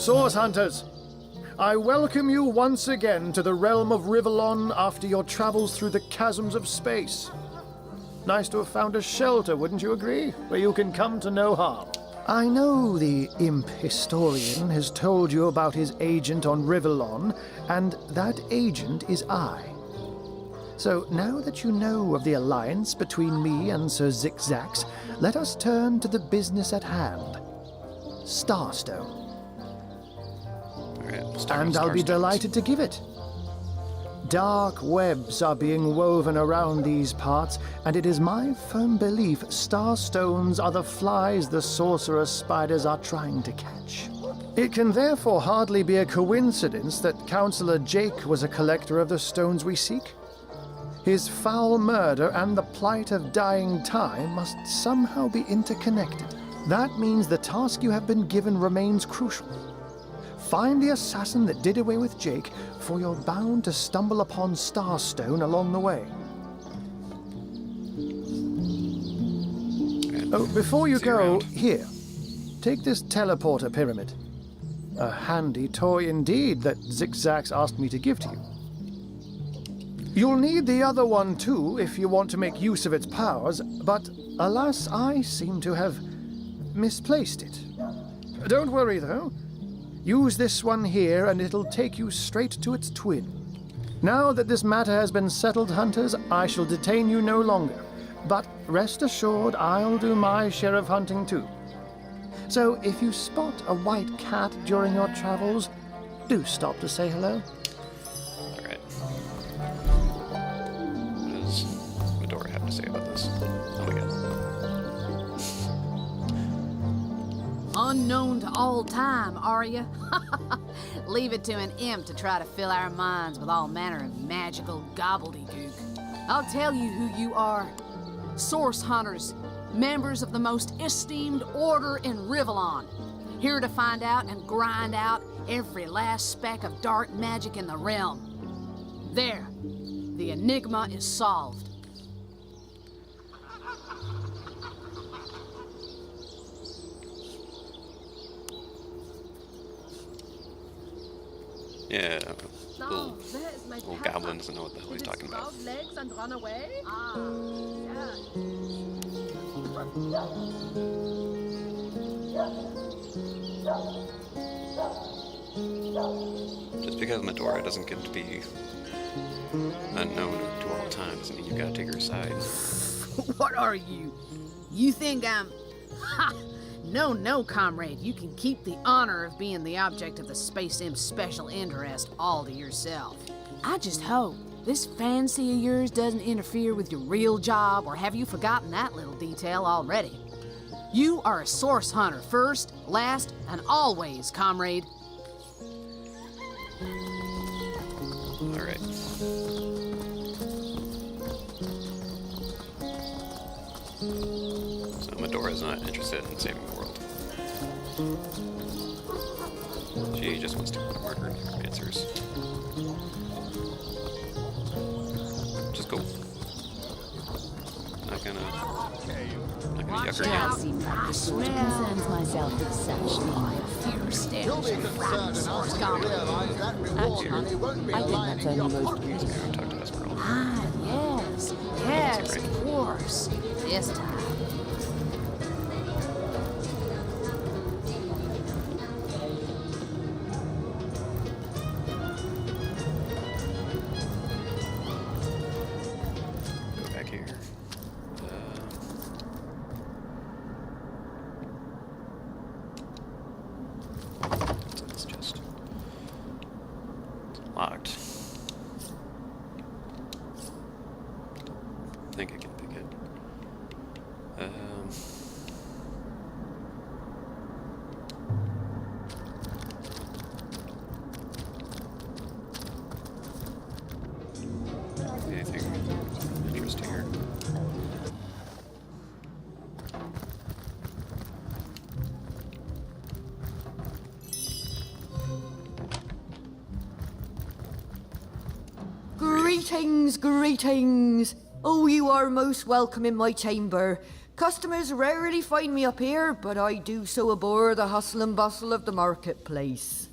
Source Hunters, I welcome you once again to the realm of Rivellon after your travels through the chasms of space. Nice to have found a shelter, wouldn't you agree? Where you can come to no harm. I know the imp historian has told you about his agent on Rivellon, and that agent is I. So now that you know of the alliance between me and Sir Zigzags, let us turn to the business at hand. Starstone. And I'll be delighted to give it. Dark webs are being woven around these parts, and it is my firm belief starstones are the flies the sorcerer spiders are trying to catch. It can therefore hardly be a coincidence that Councillor Jake was a collector of the stones we seek. His foul murder and the plight of dying time must somehow be interconnected. That means the task you have been given remains crucial. Find the assassin that did away with Jake, for you're bound to stumble upon Starstone along the way. Oh, before you go, here, take this teleporter pyramid. A handy toy indeed that Zigzags asked me to give to you. You'll need the other one too if you want to make use of its powers, but alas, I seem to have misplaced it. Don't worry though. Use this one here and it'll take you straight to its twin. Now that this matter has been settled, Hunters, I shall detain you no longer. But rest assured, I'll do my share of hunting too. So if you spot a white cat during your travels, do stop to say hello. Alright. What does Medora have to say about this? Oh my god. Unknown to all time, are you? Leave it to an imp to try to fill our minds with all manner of magical gobbledygook. I'll tell you who you are. Source Hunters, members of the most esteemed order in Rivellon. Here to find out and grind out every last speck of dark magic in the realm. There, the enigma is solved. Yeah, little goblin doesn't know what the hell he's talking about. Legs and run away? Just because Medora doesn't get to be unknown to all time doesn't mean you gotta take her side. What are you? You think I'm... Ha! No, comrade. You can keep the honor of being the object of the Space Imp's special interest all to yourself. I just hope this fancy of yours doesn't interfere with your real job, or have you forgotten that little detail already? You are a source hunter first, last, and always, comrade. Alright. So Medora's not interested in saving the world. She just wants to murder necromancers. Which is cool. Not gonna yuck her down. Concerns myself with such things. You'll be concerned enough to realize that reward money won't be I think lying that's in only your most pocket. Let's go talk to Esmeralda. Ah, yes, of course. This time. Go back here. What's in this chest? It's locked. I think I can pick it. Anything interesting here? Greetings, greetings. Oh, you are most welcome in my chamber. Customers rarely find me up here, but I do so abhor the hustle and bustle of the marketplace.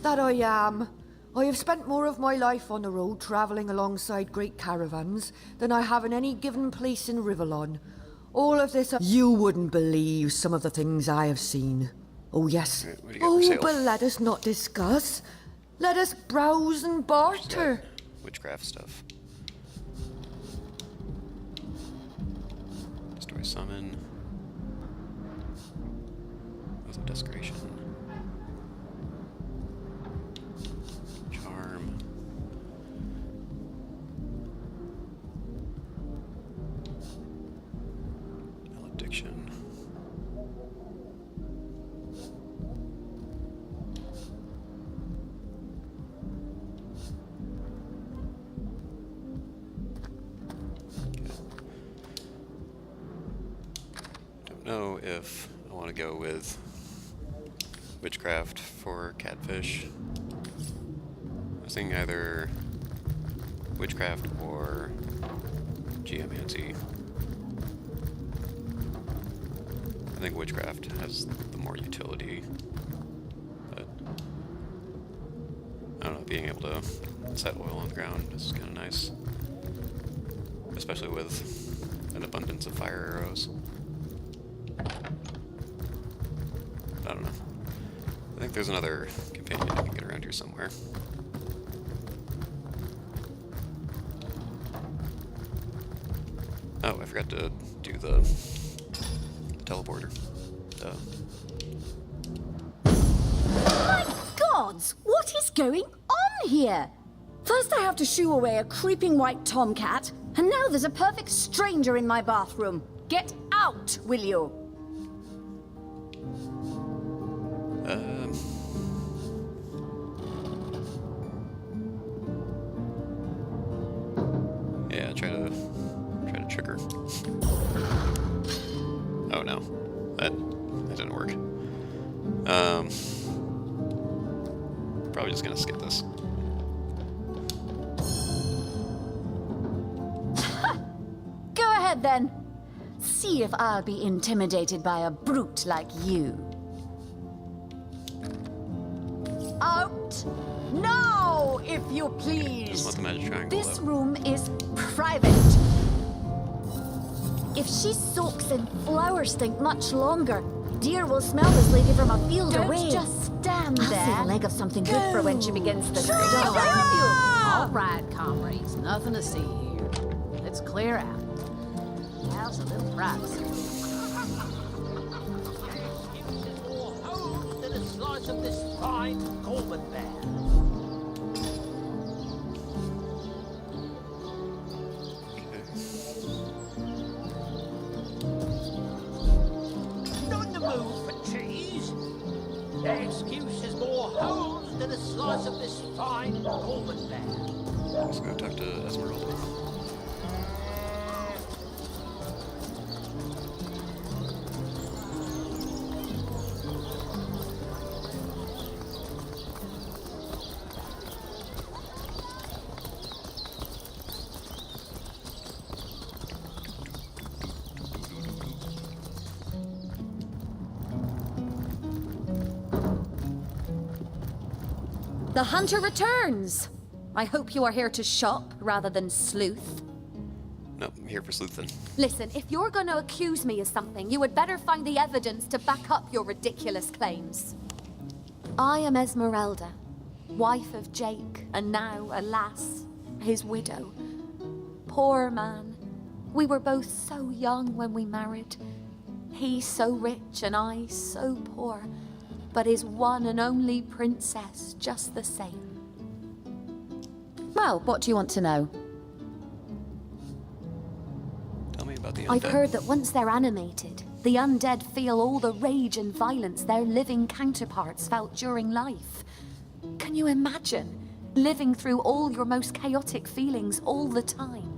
That I am. I have spent more of my life on the road travelling alongside great caravans than I have in any given place in Rivellon. All of this... You wouldn't believe some of the things I have seen. Oh, yes. What do you got for sale? But let us not discuss. Let us browse and barter. Witchcraft stuff. Destroy summon. Oath of Desecration. Charm. Malediction. Don't know if I want to go with witchcraft for catfish. I was thinking either witchcraft or geomancy. I think witchcraft has the more utility, but I don't know, being able to set oil on the ground is kind of nice, especially with an abundance of fire arrows. I don't know. I think there's another companion I can get around here somewhere. Oh, I forgot to do the teleporter. Duh. My gods! What is going on here? First I have to shoo away a creeping white tomcat, and now there's a perfect stranger in my bathroom. Get out, will you? Yeah, try to trick her. Oh no, that didn't work. Probably just gonna skip this. Go ahead then. See if I'll be intimidated by a brute like you. Out! Now, if you Just please. want the magic triangle This though. room is private. If she soaks in flower stink much longer, deer will smell this lady from a field Don't away. just stand I'll there. save a leg of something good for when she begins to stop. All right, comrades, nothing to see here. Let's clear out. How's a little privacy? More holes than a slice of this fine Coleman bear. Not in the mood for cheese. Their excuse is more holes than a slice of this fine Coleman bear. Let's go talk to Esmeralda. The hunter returns. I hope you are here to shop rather than sleuth. Nope, I'm here for sleuthing. Listen, if you're going to accuse me of something, you would better find the evidence to back up your ridiculous claims. I am Esmeralda, wife of Jake, and now, alas, his widow. Poor man. We were both so young when we married. He so rich and I so poor, but his one and only princess just the same. Well, what do you want to know? Tell me about the undead. I've heard that once they're animated, the undead feel all the rage and violence their living counterparts felt during life. Can you imagine living through all your most chaotic feelings all the time?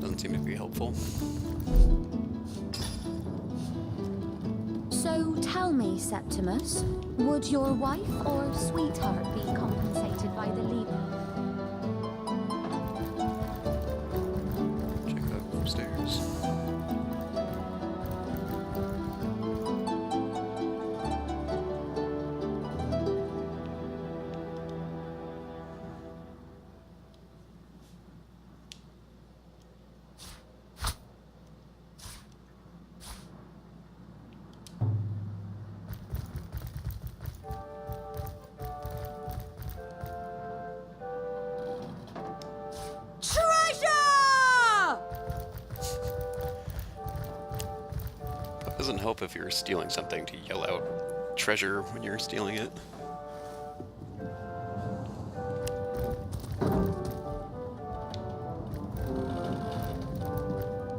Doesn't seem to be helpful. So, tell me, Septimus, would your wife or sweetheart be compensated by the leader? Check it out upstairs. Doesn't help if you're stealing something to yell out treasure when you're stealing it.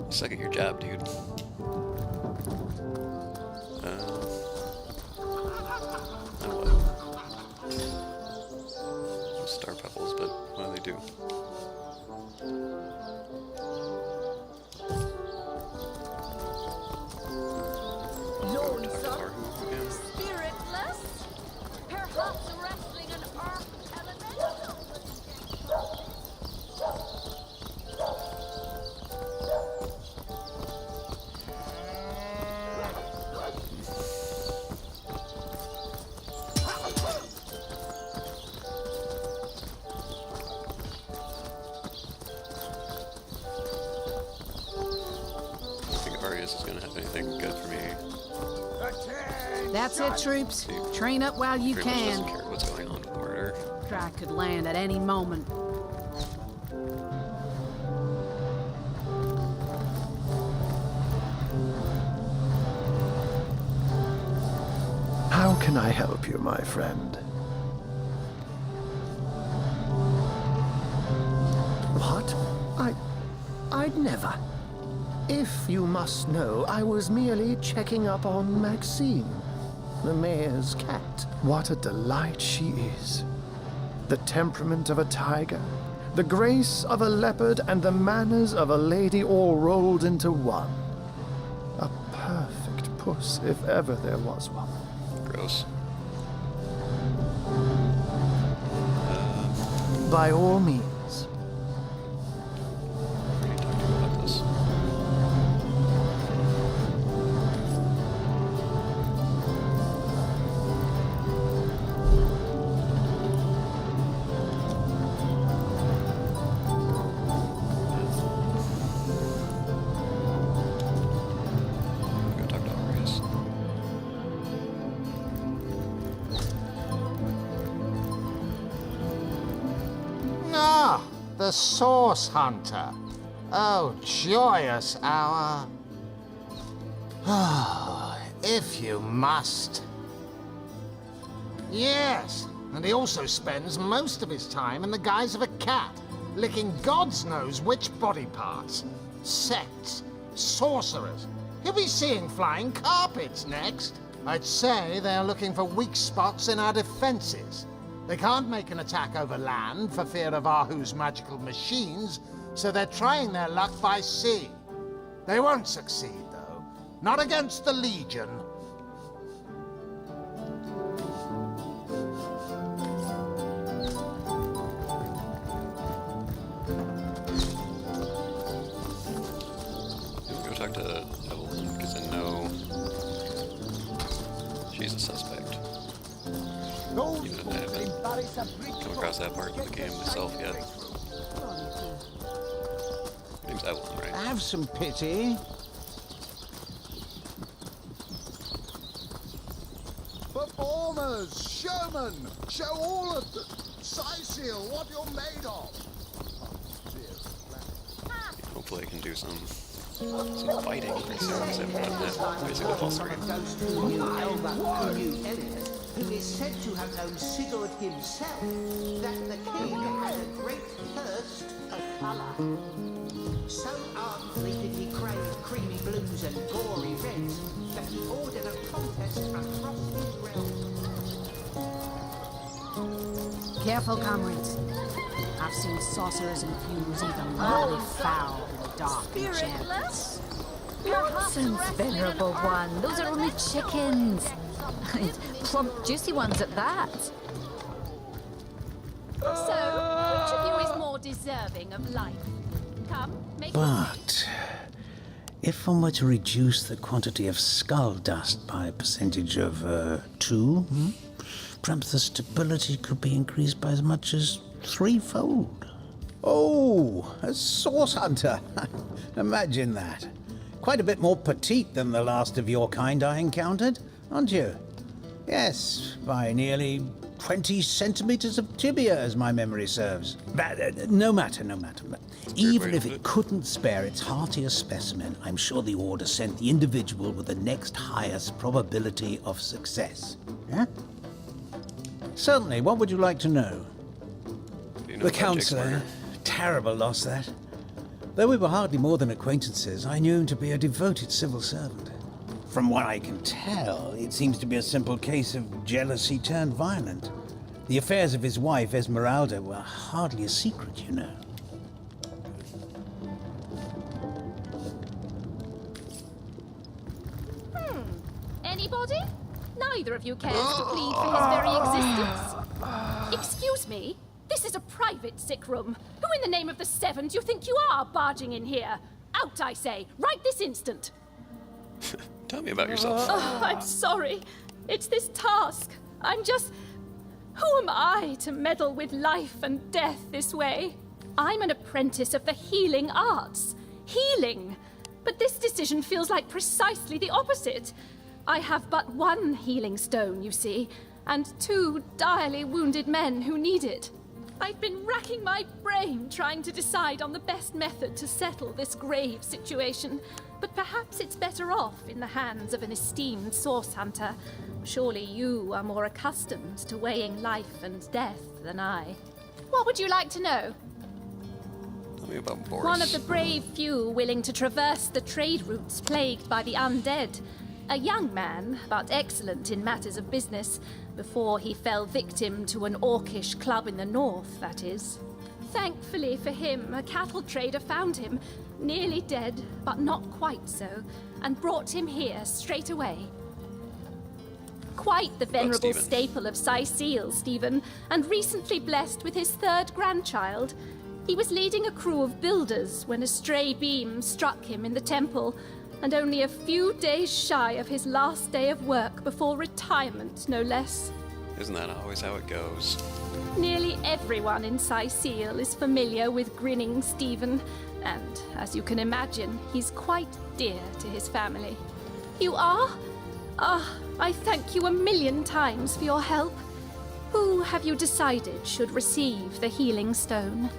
Suck at your job, dude. Now what? Star pebbles, but what do they do? Spiritless? Perhaps wrestling an earth elemental? I don't think Arius is going to have anything good for me. That's it, troops. Train up while you Pretty much can. doesn't care what's going on with murder. Strike could land at any moment. How can I help you, my friend? What? I'd never. If you must know, I was merely checking up on Maxine, the mayor's cat. What a delight she is. The temperament of a tiger, the grace of a leopard, and the manners of a lady all rolled into one. A perfect puss, if ever there was one. Gross. By all means. We need to talk to you about this. Go talk to Arius. Ah, the Source Hunter. Oh, joyous hour. Ah, if you must. Yes, and he also spends most of his time in the guise of a cat, licking God's knows which body parts. Sects, sorcerers. He'll be seeing flying carpets next. I'd say they're looking for weak spots in our defenses. They can't make an attack over land for fear of Ahu's magical machines, so they're trying their luck by sea. They won't succeed, though. Not against the Legion. Go talk to Evelyn, because I know she's a suspect. Even if I haven't come across that part of the game myself yet. Her name's Evelyn, right? Have some pity. Performers, showmen, show all of them. Siseal, what you're made of. Hopefully I can do some fighting pretty soon, because I haven't done that basically all stream. Who is said to have known Sigurd himself, that the king had a great thirst for colour. So ardently did he crave creamy blues and gory reds, that he ordered a contest across his realm. Careful, comrades. I've seen sorcerers infuse even mortally foul in the dark enchantments. Spiritless? Nonsense, venerable one. Those are only chickens. Plump, juicy ones at that. So, which of you is more deserving of life? Come, make But if one were to reduce the quantity of skull dust by a percentage of 2, perhaps the stability could be increased by as much as 3-fold. Oh, a source hunter. Imagine that. Quite a bit more petite than the last of your kind I encountered, aren't you? Yes, by nearly 20 centimeters of tibia, as my memory serves. But, no matter. Even if it couldn't spare its heartier specimen, I'm sure the Order sent the individual with the next highest probability of success. Yeah? Certainly, what would you like to know? The Councillor. Terrible loss, that. Though we were hardly more than acquaintances, I knew him to be a devoted civil servant. From what I can tell, it seems to be a simple case of jealousy turned violent. The affairs of his wife, Esmeralda, were hardly a secret, you know. Anybody? Neither of you cares to plead for his very existence. Excuse me? This is a private sick room. Who in the name of the Seven do you think you are, barging in here? Out, I say, right this instant. Tell me about yourself. Oh, I'm sorry. It's this task. I'm just... Who am I to meddle with life and death this way? I'm an apprentice of the healing arts. Healing! But this decision feels like precisely the opposite. I have but one healing stone, you see, and 2 direly wounded men who need it. I've been racking my brain trying to decide on the best method to settle this grave situation, but perhaps it's better off in the hands of an esteemed source hunter. Surely you are more accustomed to weighing life and death than I. What would you like to know? Tell me about Boris. One of the brave few willing to traverse the trade routes plagued by the undead. A young man, but excellent in matters of business, before he fell victim to an orcish club in the north, that is. Thankfully for him, a cattle trader found him, nearly dead, but not quite so, and brought him here straight away. Quite the venerable staple of Sicile, Stephen, and recently blessed with his 3rd grandchild. He was leading a crew of builders when a stray beam struck him in the temple, and only a few days shy of his last day of work before retirement, no less. Isn't that always how it goes? Nearly everyone in Sicile is familiar with grinning Stephen, and, as you can imagine, he's quite dear to his family. You are? I thank you a million times for your help. Who have you decided should receive the healing stone?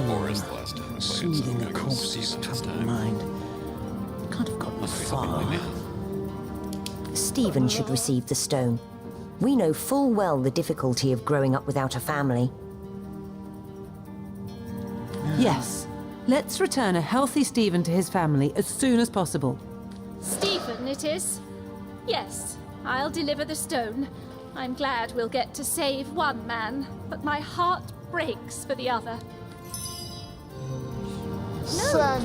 Boris the last time we played, so I'm Soothing gonna a go corpse's Steven this troubled time. mind. Can't have gotten Must be something far. like that. Stephen should receive the stone. We know full well the difficulty of growing up without a family. Yes. Let's return a healthy Stephen to his family as soon as possible. Stephen, it is? Yes, I'll deliver the stone. I'm glad we'll get to save one man, but my heart breaks for the other. No,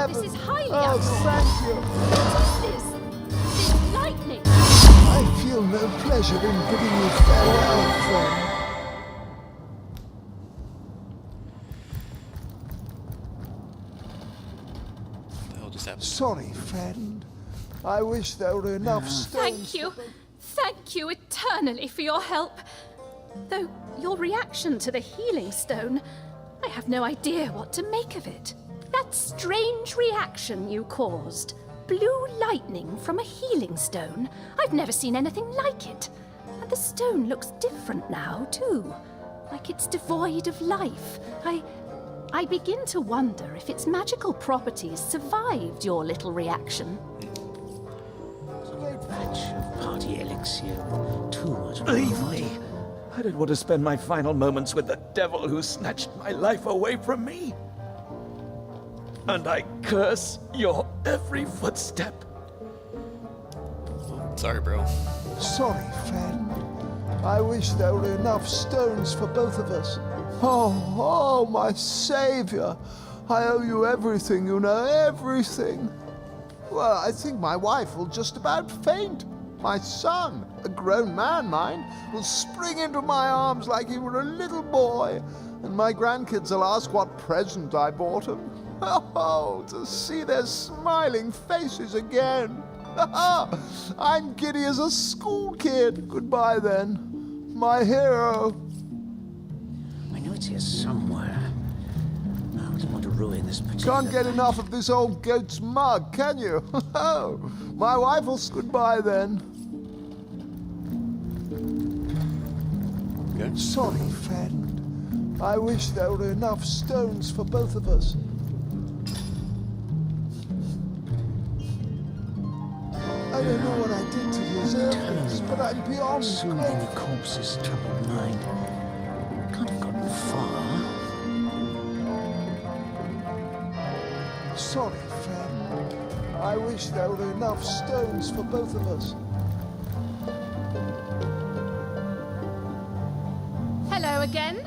this is highly thank you. What is this? This lightning! I feel no pleasure in bidding you farewell, friend. They'll just have Sorry, friend. I wish there were enough stones. Thank you. Thank you eternally for your help. Though your reaction to the healing stone, I have no idea what to make of it. That strange reaction you caused. Blue lightning from a healing stone. I've never seen anything like it. And the stone looks different now, too. Like it's devoid of life. I begin to wonder if its magical properties survived your little reaction. Batch of party elixir. Too much. Leave me! I don't want to spend my final moments with the devil who snatched my life away from me. And I curse your every footstep. Sorry, bro. Sorry, friend. I wish there were enough stones for both of us. Oh, my savior. I owe you everything, you know, everything. Well, I think my wife will just about faint. My son, a grown man, mind, will spring into my arms like he were a little boy, and my grandkids will ask what present I bought him. Oh, to see their smiling faces again. I'm giddy as a school kid. Goodbye, then, my hero. I know it's here somewhere. I don't want to ruin this particular... Can't get enough of this old goat's mug, can you? My wife will... Goodbye, then. Okay. Sorry, friend. I wish there were enough stones for both of us. I don't know what I did to deserve this, but I'm beyond So grateful. many corpses troubled mind. Can't have gotten far. Sorry, friend. I wish there were enough stones for both of us. Hello again.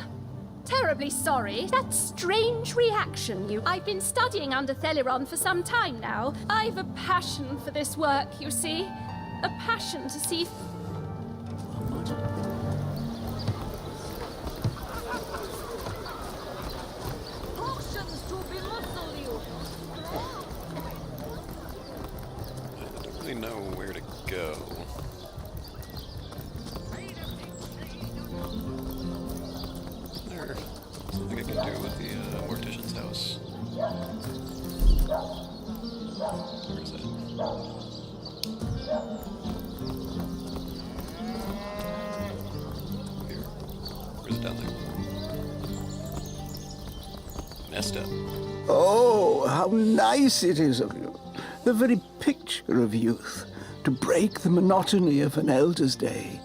Terribly sorry. That strange reaction you... I've been studying under Theliron for some time now. I've a passion for this work, you see. A passion to see... Potions to bemuscle you. I don't really know where to go. There's something I can do with the mortician's house. Where is it? Here. Where's it down there? Nesta. Oh, how nice it is of you. The very picture of youth, to break the monotony of an elder's day.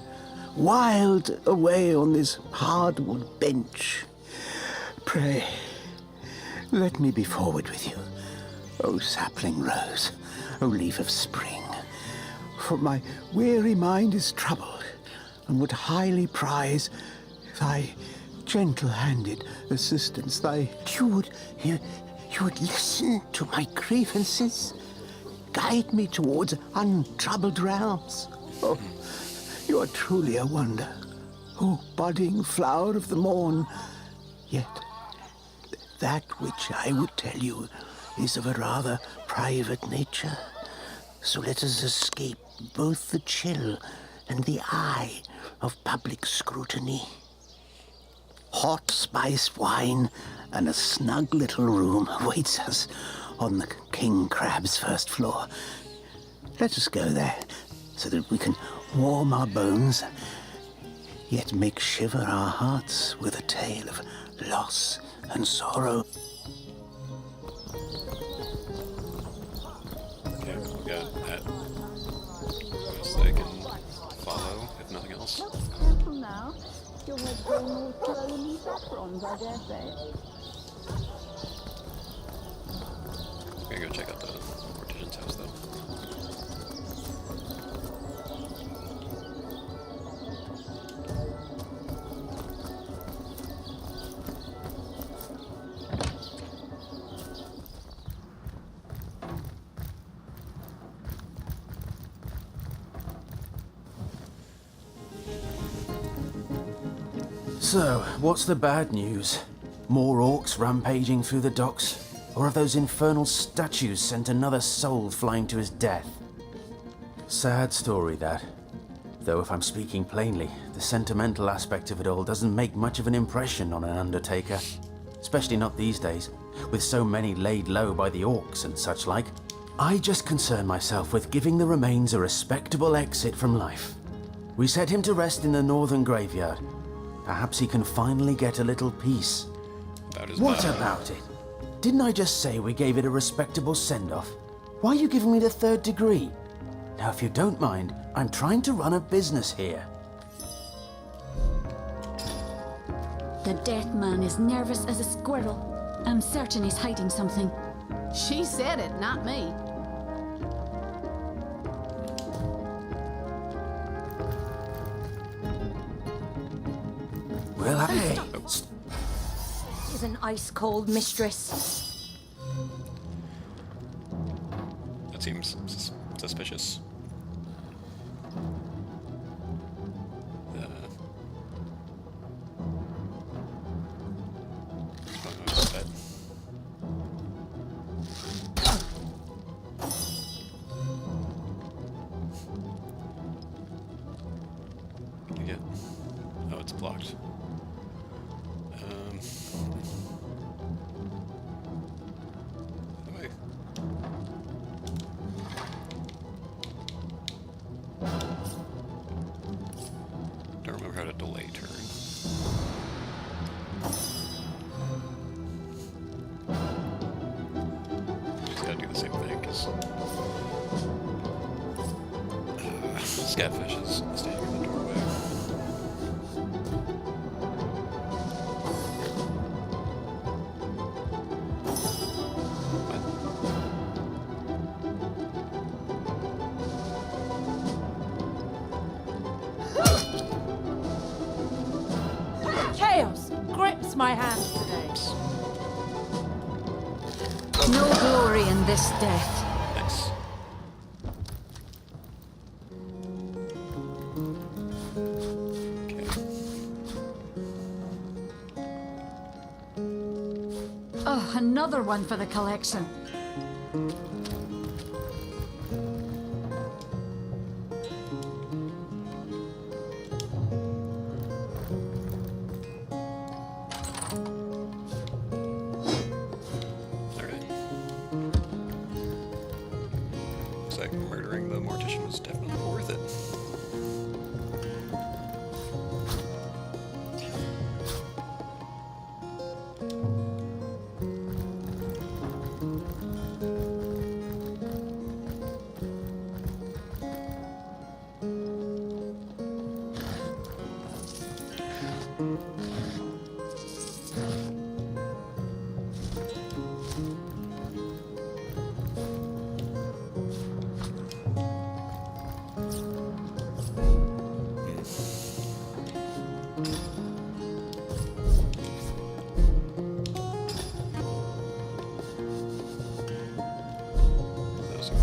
Wild away on this hardwood bench. Pray, let me be forward with you. O sapling rose, O leaf of spring. For my weary mind is troubled, and would highly prize thy gentle-handed assistance, you would listen to my grievances, guide me towards untroubled realms. Oh, you are truly a wonder, oh budding flower of the morn. Yet that which I would tell you is of a rather private nature. So let us escape both the chill and the eye of public scrutiny. Hot spiced wine and a snug little room awaits us on the King Crab's first floor. Let us go there, so that we can warm our bones, yet make shiver our hearts with a tale of loss and sorrow. Okay, we got that. Guess they can follow, if nothing else. Careful now. Your head's going more slowly saffrons, I dare say. I'm gonna go check out the mortician's house, though. So, what's the bad news? More orcs rampaging through the docks? Or have those infernal statues sent another soul flying to his death? Sad story, that. Though if I'm speaking plainly, the sentimental aspect of it all doesn't make much of an impression on an undertaker. Especially not these days, with so many laid low by the orcs and such like. I just concern myself with giving the remains a respectable exit from life. We set him to rest in the northern graveyard. Perhaps he can finally get a little peace. What about it? Didn't I just say we gave it a respectable send-off? Why are you giving me the third degree? Now, if you don't mind, I'm trying to run a business here. The dead man is nervous as a squirrel. I'm certain he's hiding something. She said it, not me. Well, hey! an ice-cold mistress. That seems suspicious. Oh, it's blocked. Wait. Don't remember how to delay turn. Just gotta do the same thing, because Scatfish is standing in the doorway. Chaos grips my hands today. No glory in this death. Nice. Oh, another one for the collection. Looks like murdering the mortician was definitely worth it.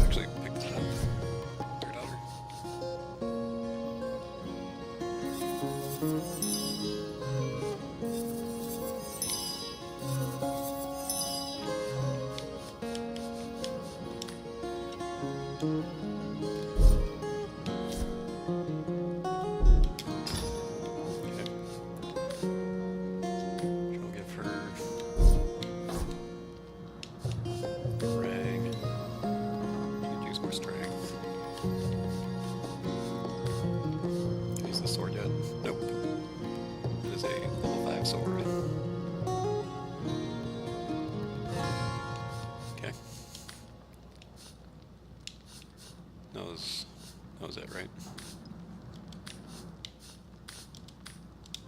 Actually pick that up. Your daughter. She'll give her rang. Use more strength. Can I use the sword yet? Nope. It is a level 5 sword. Okay. That was it, right?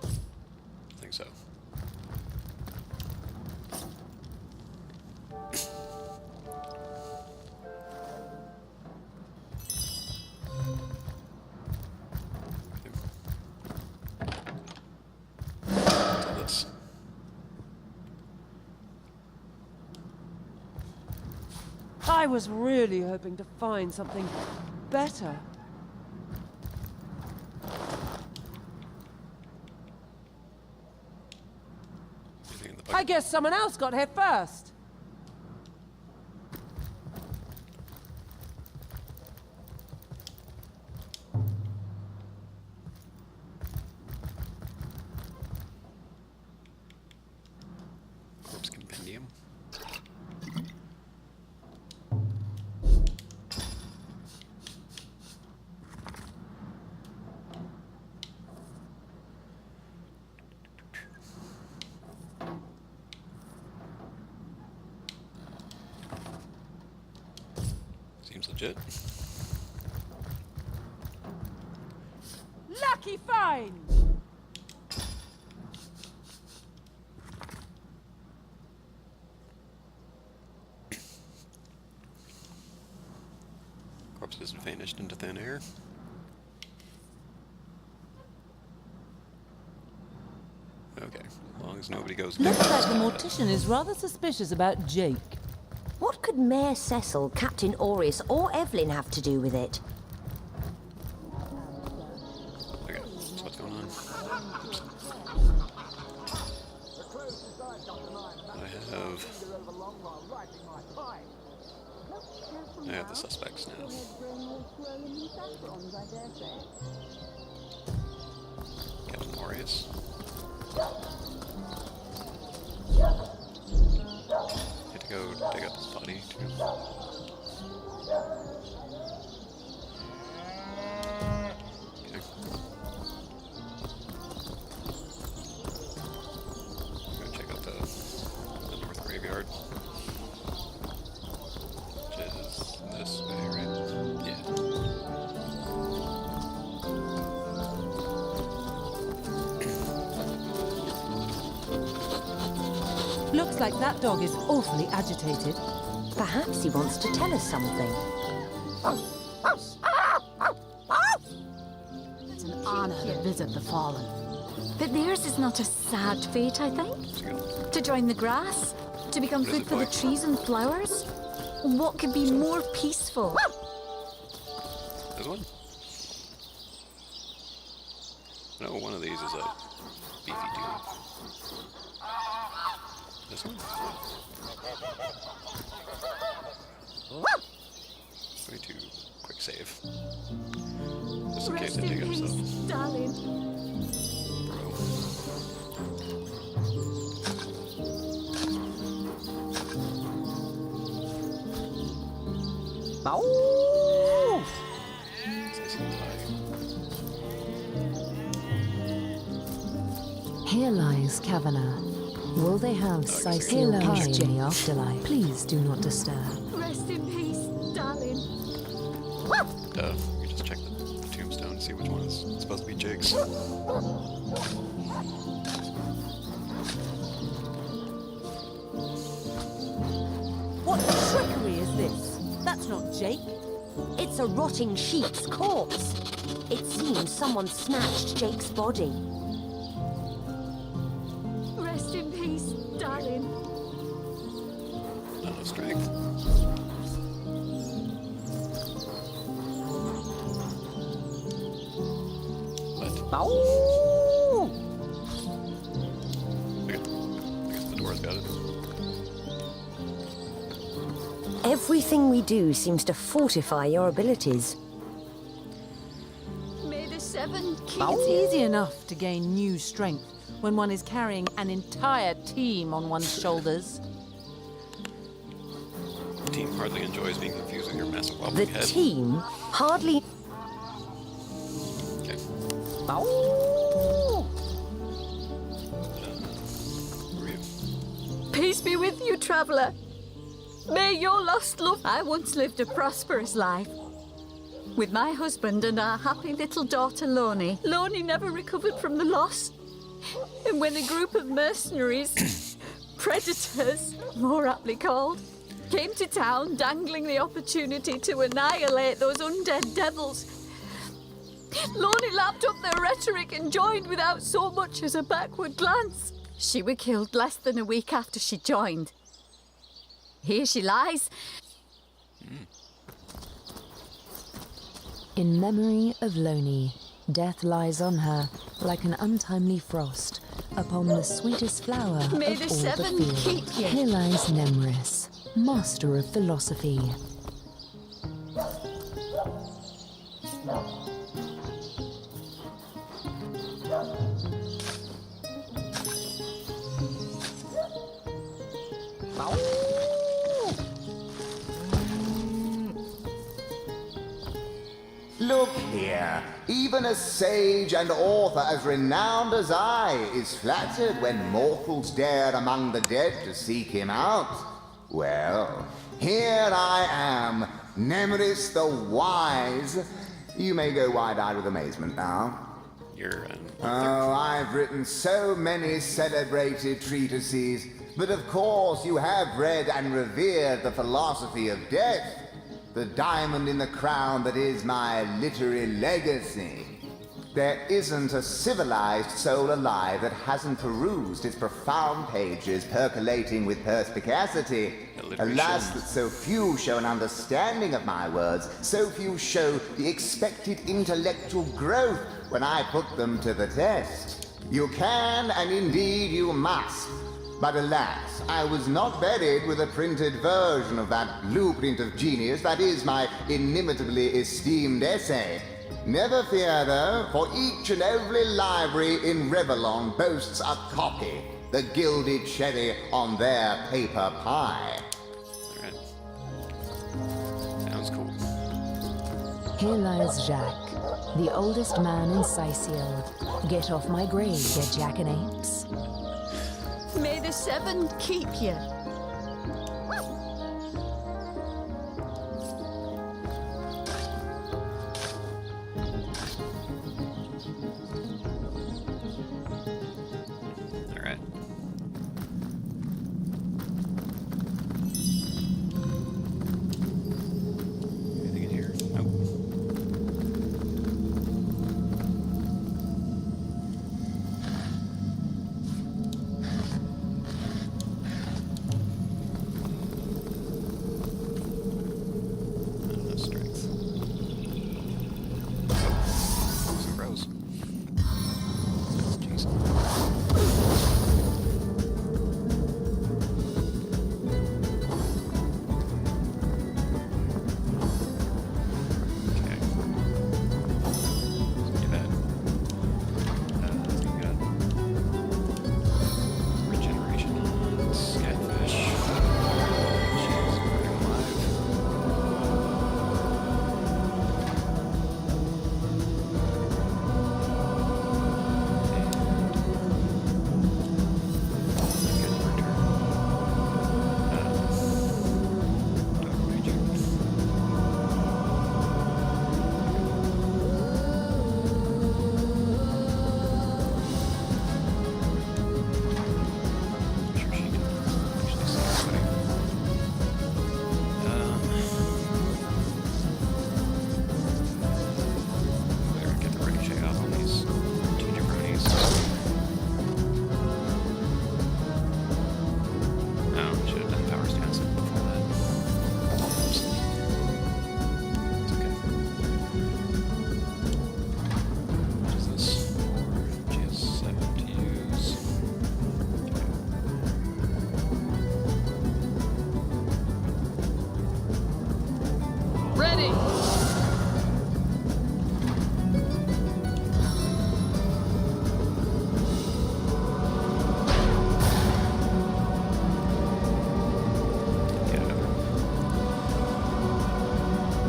I think so. This. I was really hoping to find something better. I guess someone else got here first. Corpse compendium. Seems legit. Lucky find! Corpse has vanished into thin air. Okay, as long as nobody goes Looks near like the us. mortician is rather suspicious about Jake. What could Mayor Cecil, Captain Aureus, or Evelyn have to do with it? Okay, so what's going on? Oops. I have the suspects now. Captain Aureus. Had to go dig up his body too. Okay. Go check out the North Graveyard. Which is this way, right? Yeah. Looks like that dog is awfully agitated. Perhaps he wants to tell us something. It's an honor to visit the fallen. But theirs is not a sad fate, I think. To join the grass, to become food for the trees and flowers. What could be more peaceful? This one? No, one of these is a beefy dude. This one? Way too quick save. Just in case they dig up stuff. darling. Oh! Here lies Kavanagh. Will they have Sicil Pie in the afterlife? Please do not disturb. Rest in peace, darling. You just check the tombstone to see which one is supposed to be Jake's. What trickery is this? That's not Jake. It's a rotting sheep's corpse. It seems someone snatched Jake's body. Rest in peace, darling. Not enough strength. Oh! I guess the door's got it. Everything we do seems to fortify your abilities. May the seven keep It's easy enough to gain new strength when one is carrying an entire team on one's shoulders. The team hardly enjoys being confused with your massive The wobbling head. team hardly... Okay. Oh! Peace be with you, traveller. May your lost love... I once lived a prosperous life. With my husband and our happy little daughter, Loney. Loney never recovered from the loss. And when a group of mercenaries, predators, more aptly called, came to town dangling the opportunity to annihilate those undead devils, Loney lapped up their rhetoric and joined without so much as a backward glance. She was killed less than a week after she joined. Here she lies. In memory of Loney, death lies on her like an untimely frost upon the sweetest flower May of the all seven the field. keep you. Here lies Nemris, master of philosophy. Look here, even a sage and author as renowned as I is flattered when mortals dare among the dead to seek him out. Well, here I am, Nemris the Wise. You may go wide-eyed with amazement now. You're Oh, I've written so many celebrated treatises, but of course you have read and revered the philosophy of death, the diamond in the crown that is my literary legacy. There isn't a civilized soul alive that hasn't perused its profound pages percolating with perspicacity. Alas, that so few show an understanding of my words, so few show the expected intellectual growth when I put them to the test. You can, and indeed you must. But alas, I was not buried with a printed version of that blueprint of genius that is my inimitably esteemed essay. Never fear, though, for each and every library in Revellon boasts a copy, the gilded cherry on their paper pie. Alright. Sounds cool. Here lies Jacques, the oldest man in Sicil. Get off my grave, you jackanapes. May the seven keep you. Alright. Anything in here? Nope. No strength. Some rose. Jeez. Regeneration on Scatfish. She's burning alive. Get the ricochet off on these two jabronis. Oh, should have done power stance before that. Oops. It's okay. What is this for? She has 7 to use. Ready!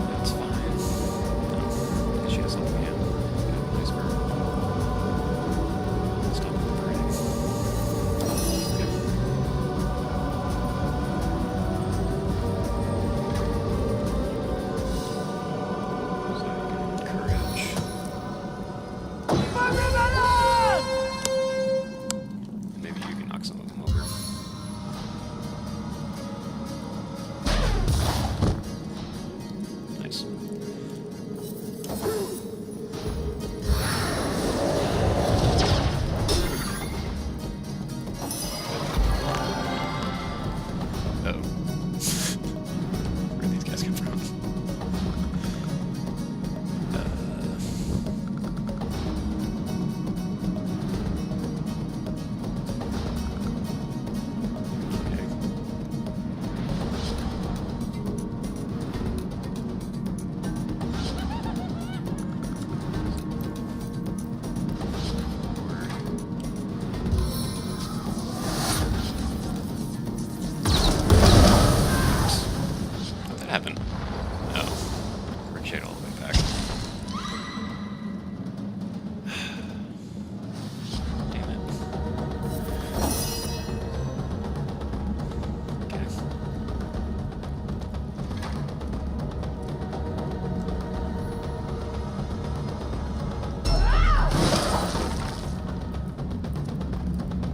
That's fine. No, she has something in. Release her. Stop the burning. Courage. Maybe you can knock some of them over. Nice. Uh-oh. Where'd these guys come from? How'd that happen? Oh. Ricochet all the way back. Damn it. Okay.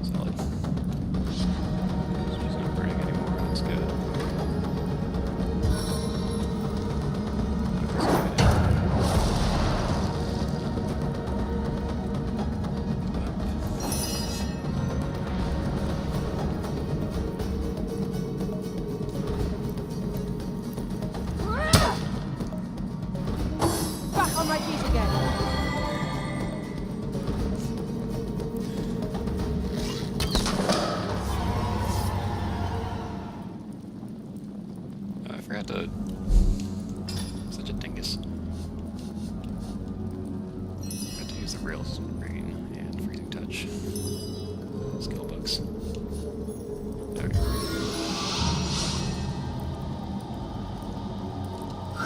Solid. She's not burning anymore, that's good.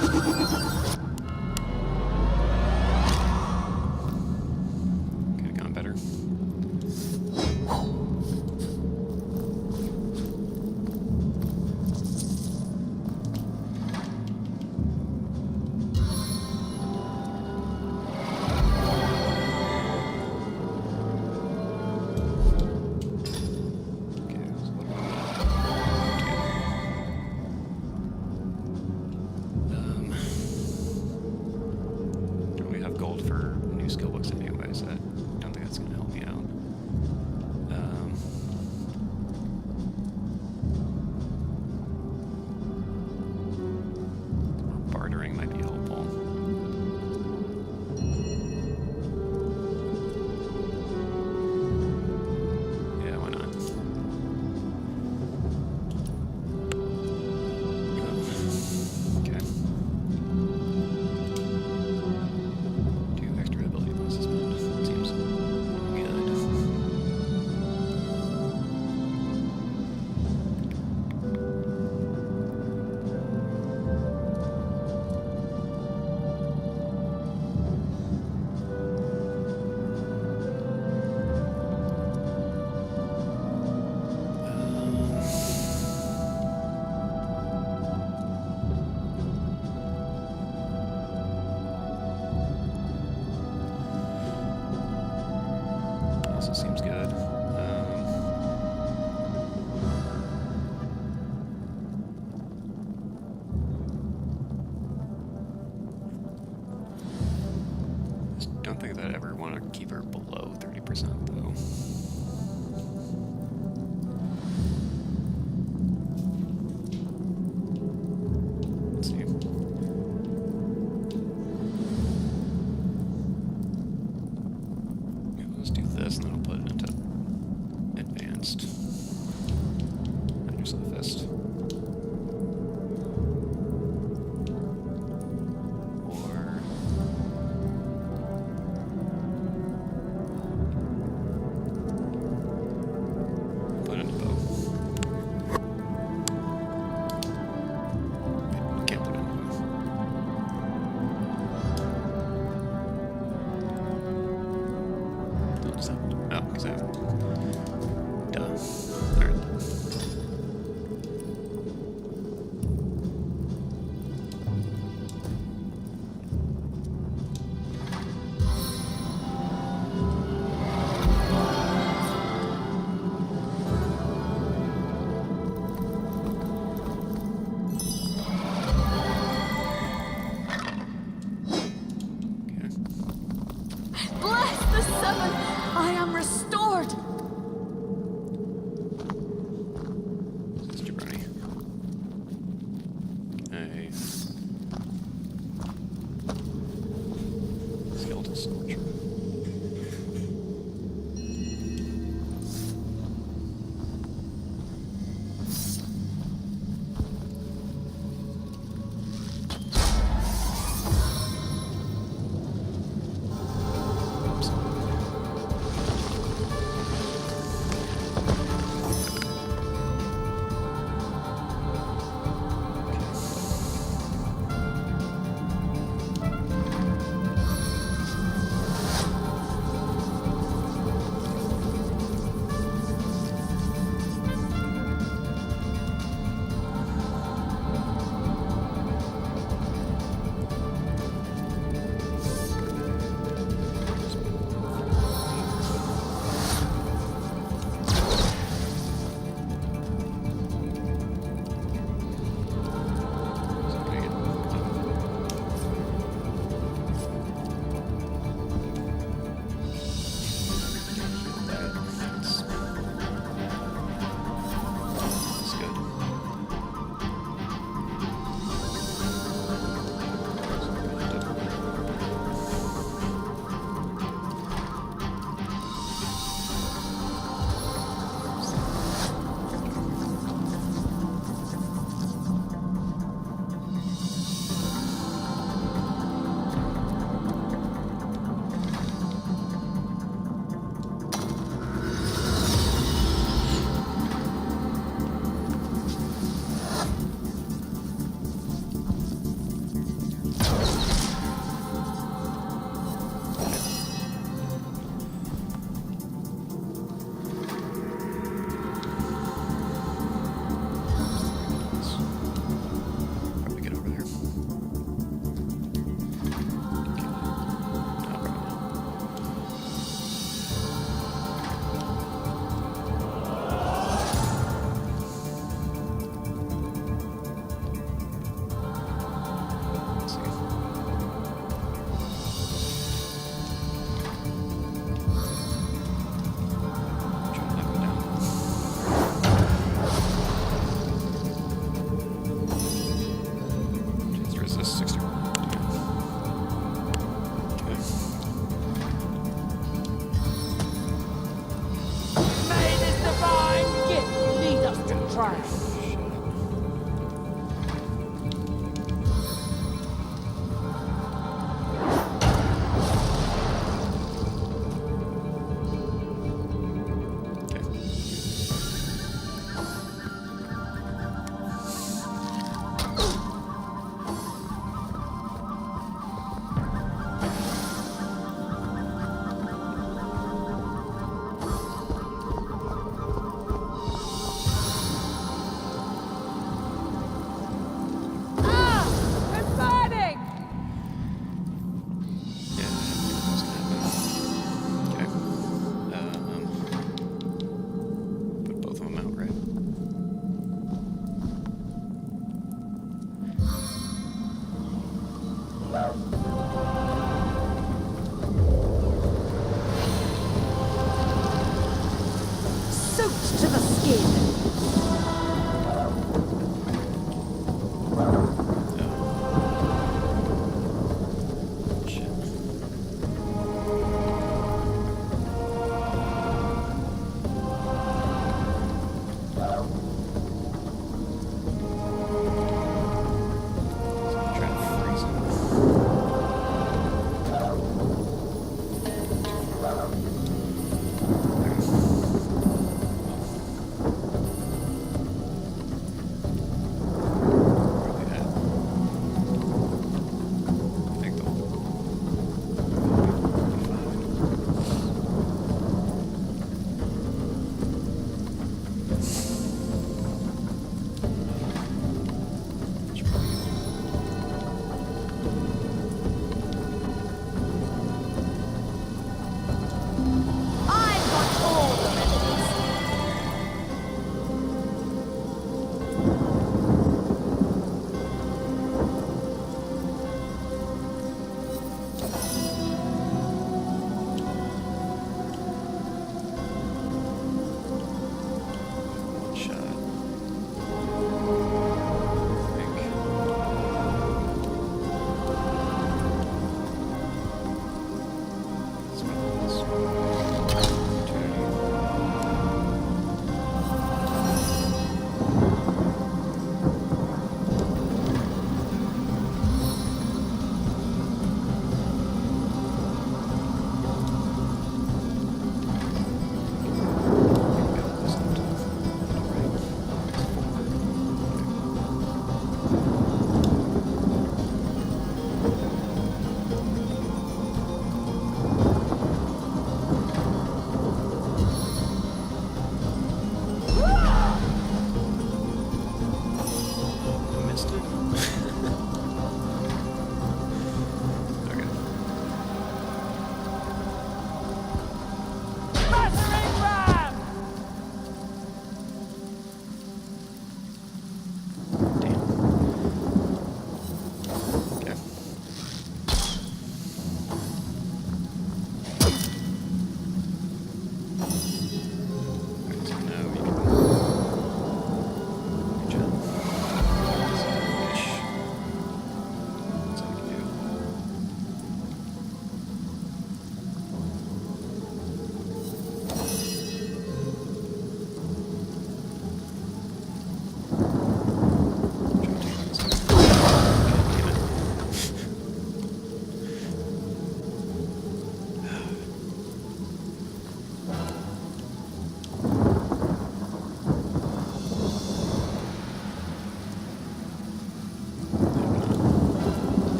Could have gone better. Don't we have gold for new skill books anyways? I don't think that's going to help me out. Bartering might be helpful. Yeah, why not? Okay. 2 extra ability points to spend. Seems good. Also seems good. Just don't think that I'd ever want to keep her below 30% though. Let's see. Yeah, let's do this and then I'll put it into advanced. Magnus of the Fist. Or this is 60. Okay. May this divine gift lead us to triumph. Put both of them out, right? Soaked to the skin. Try to freeze him.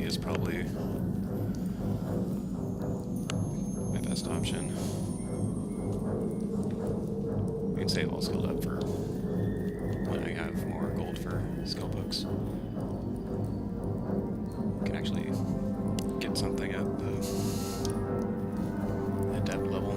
is probably my best option. You can save all skilled up for when I have more gold for skill books. Can actually get something at the adept level.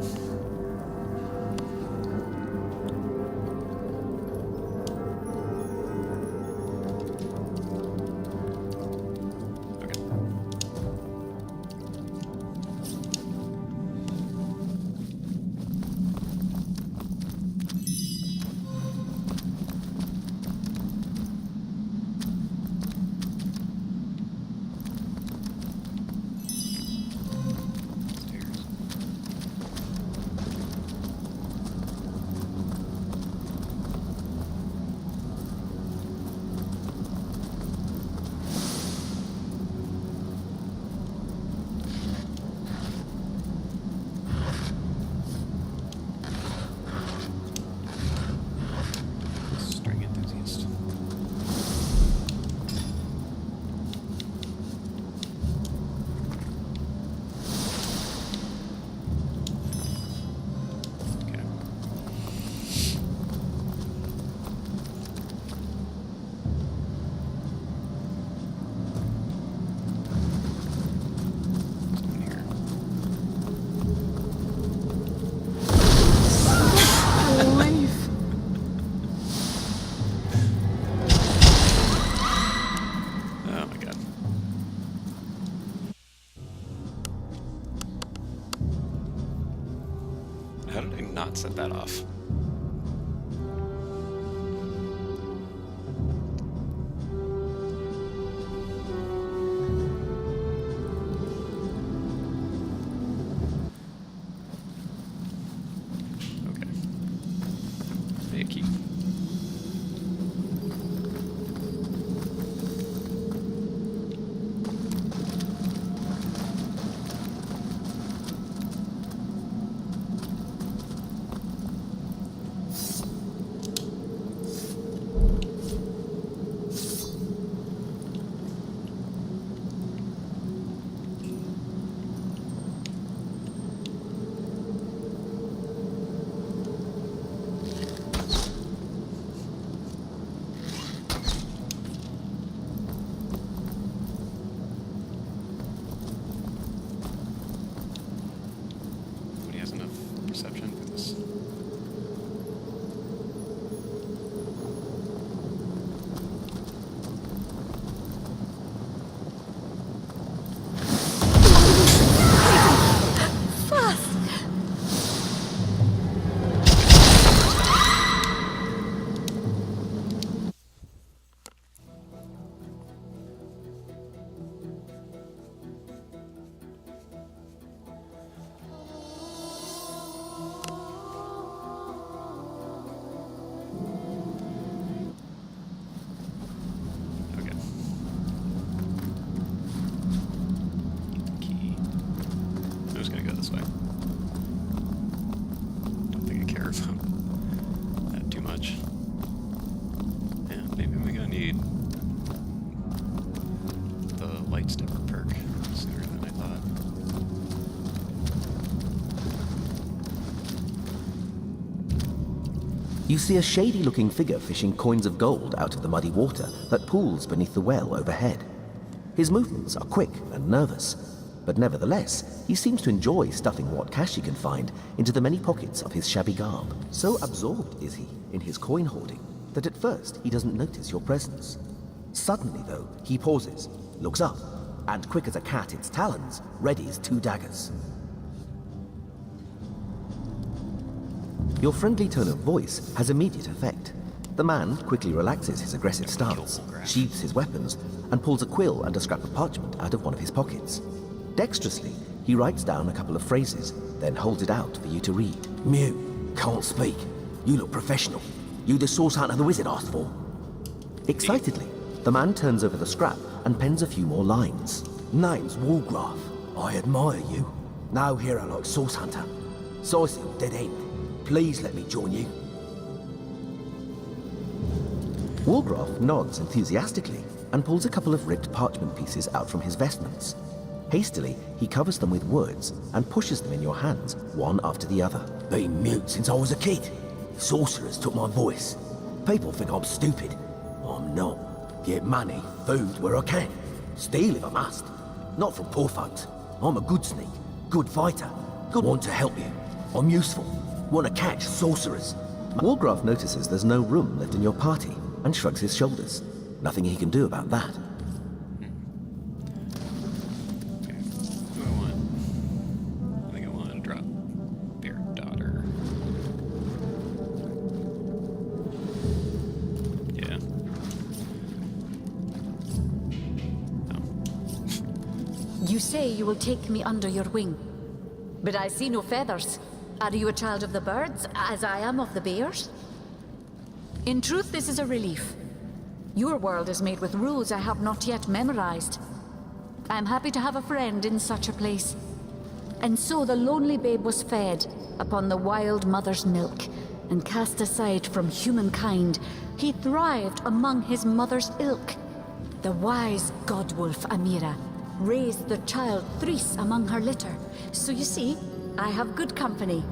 How did I not set that off? Okay. Hey, a key. Perception for this. You see a shady-looking figure fishing coins of gold out of the muddy water that pools beneath the well overhead. His movements are quick and nervous, but nevertheless, he seems to enjoy stuffing what cash he can find into the many pockets of his shabby garb. So absorbed is he in his coin hoarding that at first he doesn't notice your presence. Suddenly, though, he pauses, looks up, and quick as a cat its talons, readies 2 daggers. Your friendly tone of voice has immediate effect. The man quickly relaxes his aggressive stance, sheathes his weapons, and pulls a quill and a scrap of parchment out of one of his pockets. Dexterously, he writes down a couple of phrases, then holds it out for you to read. Mute, can't speak. You look professional. You the source hunter the wizard asked for. Excitedly, the man turns over the scrap and pens a few more lines. Name's Walgraf. I admire you. No hero like source hunter. Sizil, dead end. Please let me join you. Walgraf nods enthusiastically, and pulls a couple of ripped parchment pieces out from his vestments. Hastily, he covers them with words and pushes them in your hands, one after the other. Been mute since I was a kid. Sorcerers took my voice. People think I'm stupid. I'm not. Get money, food where I can. Steal if I must. Not from poor folks. I'm a good sneak, good fighter. Good want to help you. I'm useful. Want to catch sorcerers. Walgraf notices there's no room left in your party and shrugs his shoulders. Nothing he can do about that. I think I want to drop their daughter. Yeah. You say you will take me under your wing, but I see no feathers. Are you a child of the birds, as I am of the bears? In truth, this is a relief. Your world is made with rules I have not yet memorized. I am happy to have a friend in such a place. And so the lonely babe was fed upon the wild mother's milk, and cast aside from humankind, he thrived among his mother's ilk. The wise godwolf Amira raised the child Threes among her litter. So you see, I have good company.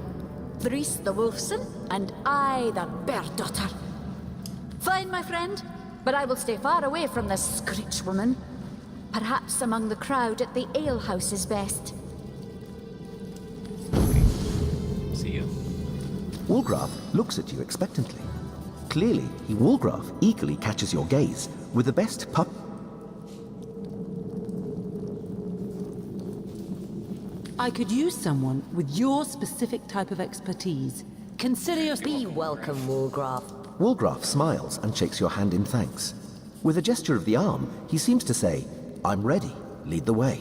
Threes the wolfson, and I the bear daughter. Fine, my friend, but I will stay far away from the screech woman. Perhaps among the crowd at the alehouse is best. See you. Walgraf looks at you expectantly. Clearly, Walgraf eagerly catches your gaze with the best pup. I could use someone with your specific type of expertise. Consider yourself... Be welcome, Walgraf. Walgraf smiles and shakes your hand in thanks. With a gesture of the arm, he seems to say, I'm ready. Lead the way.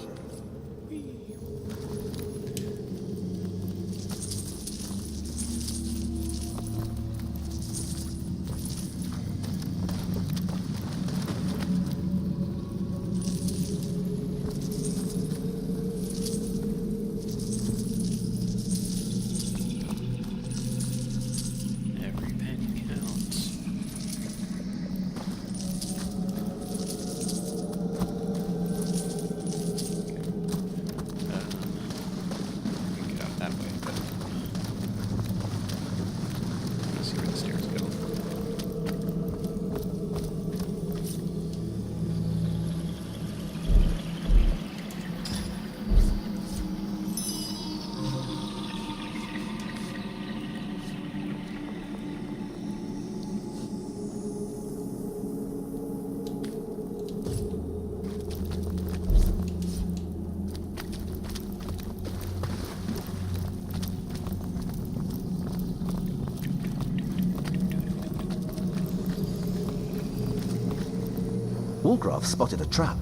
Walgraf spotted a trap.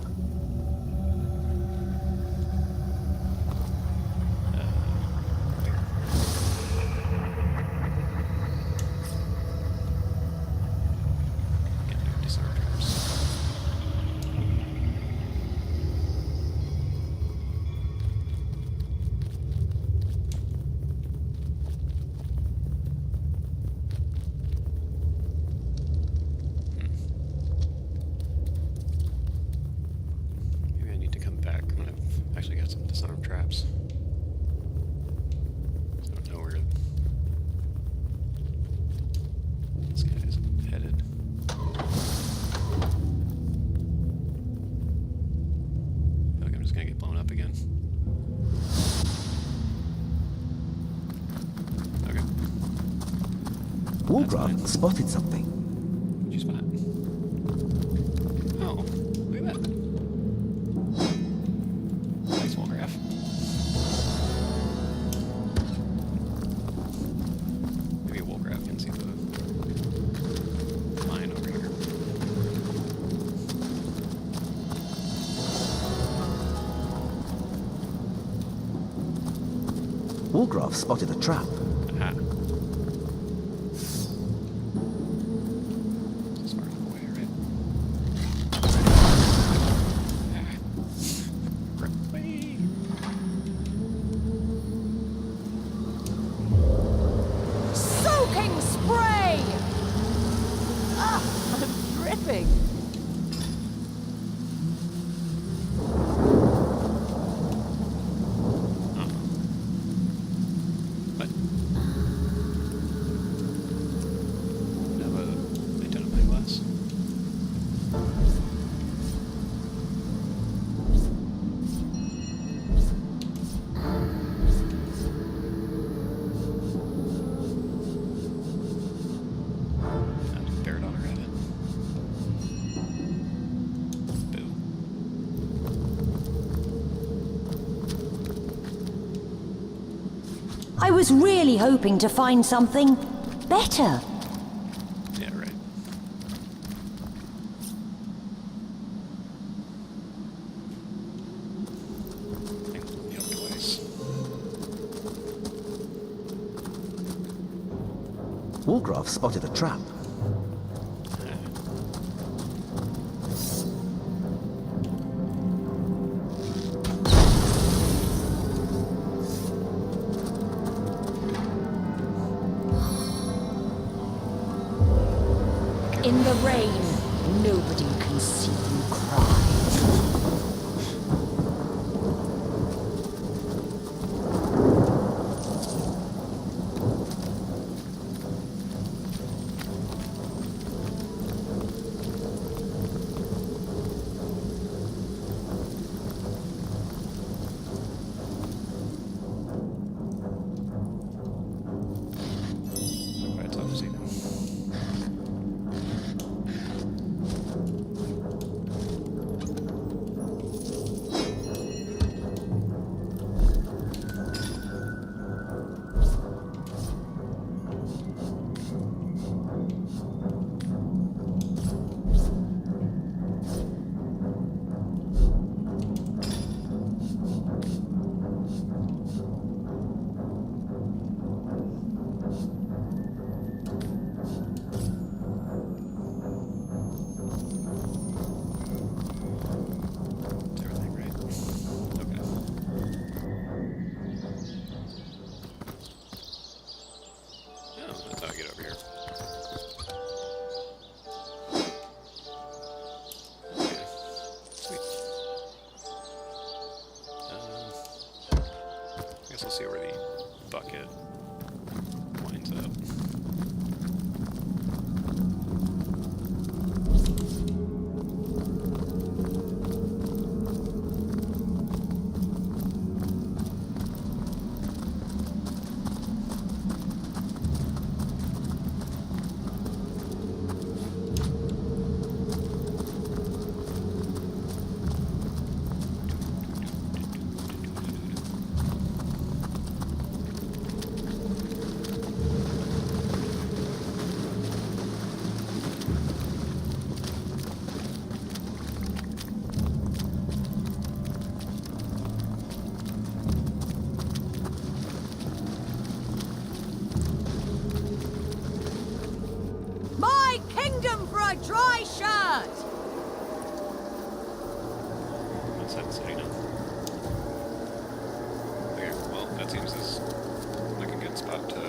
Walgraf spotted something. What'd you spot? Oh, look at that. Nice Walgraf. Maybe a Walgraf can see the line over here. Walgraf spotted a trap. Aha. I was really hoping to find something better. Yeah, right. Yep, twice. Wargraf spotted a trap. In the rain, nobody can see you cry. Quite tough to see now. That's how I get over here. Okay, sweet. I guess I'll see where the bucket winds up. My kingdom for a dry shirt! Outside the city now. Okay, well, that seems like a good spot to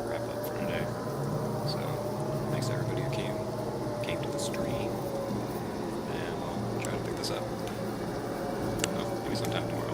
wrap up for today. So, thanks to everybody who came to the stream, and we'll try to pick this up. Well, maybe sometime tomorrow.